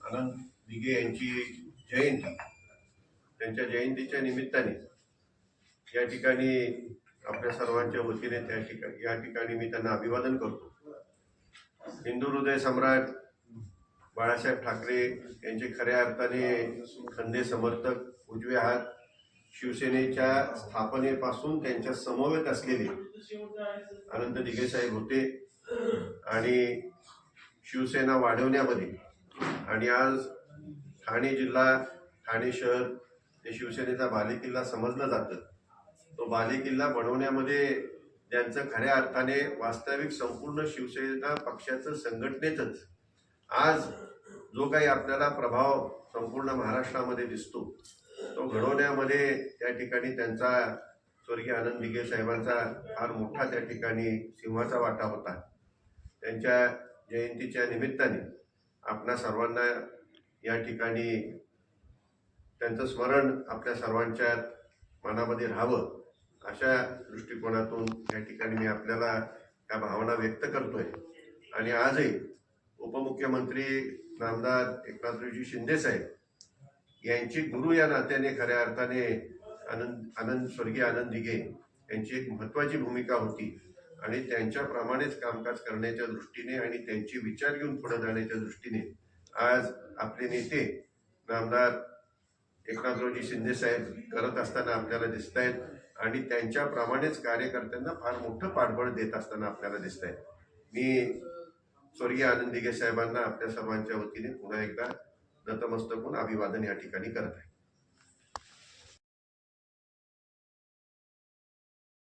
आनंद दिघे यांची जयंती, त्यांच्या जयंतीच्या निमित्ताने या ठिकाणी आपल्या सर्वांच्या वतीने या ठिकाणी मी त्यांना अभिवादन करतो. हिंदू हृदय सम्राट बाळासाहेब ठाकरे यांचे खऱ्या अर्थाने खंदे समर्थक, उजवे हात, शिवसेनेच्या स्थापनेपासून त्यांच्या समवेत असलेले अनंत दिघे साहेब होते आणि शिवसेना वाढवण्यामध्ये आणि आज ठाणे जिल्हा, ठाणे शहर हे शिवसेनेचा बालेकिल्ला समजलं जातं. तो बालेकिल्ला बनवण्यामध्ये ज्यांचं खऱ्या अर्थाने वास्तविक संपूर्ण शिवसेना पक्षाचं संघटनेतच आज जो काही आपल्याला प्रभाव संपूर्ण महाराष्ट्रामध्ये दिसतो तो घडवण्यामध्ये त्या ठिकाणी त्यांचा स्वर्गीय आनंद दिघे साहेबांचा फार मोठा त्या ठिकाणी सिंहाचा वाटा होता. त्यांच्या जयंतीच्या निमित्ताने आपणा सर्वांना या ठिकाणी त्यांचं स्मरण आपल्या सर्वांच्या मनामध्ये राहावं अशा दृष्टिकोनातून या ठिकाणी मी आपल्याला या भावना व्यक्त करतोय. आणि आजही उपमुख्यमंत्री नामदार एकनाथरावजी शिंदे साहेब यांची गुरु या नात्याने खऱ्या अर्थाने स्वर्गीय आनंद दिघे यांची एक महत्वाची भूमिका होती आणि त्यांच्याप्रमाणेच कामकाज करण्याच्या दृष्टीने आणि त्यांचे विचार घेऊन पुढे जाण्याच्या दृष्टीने आज आपले नेते नामदार एकनाथरावजी शिंदे साहेब करत असताना आपल्याला दिसत आहेत आणि त्यांच्याप्रमाणेच कार्यकर्त्यांना फार मोठं पाठबळ देत असताना आपल्याला दिसत आहे. मी स्वर्गीय आनंद दिघे साहेबांना आपल्या सर्वांच्या वतीने पुन्हा एकदा नतमस्तक होऊन अभिवादन या ठिकाणी करत आहे.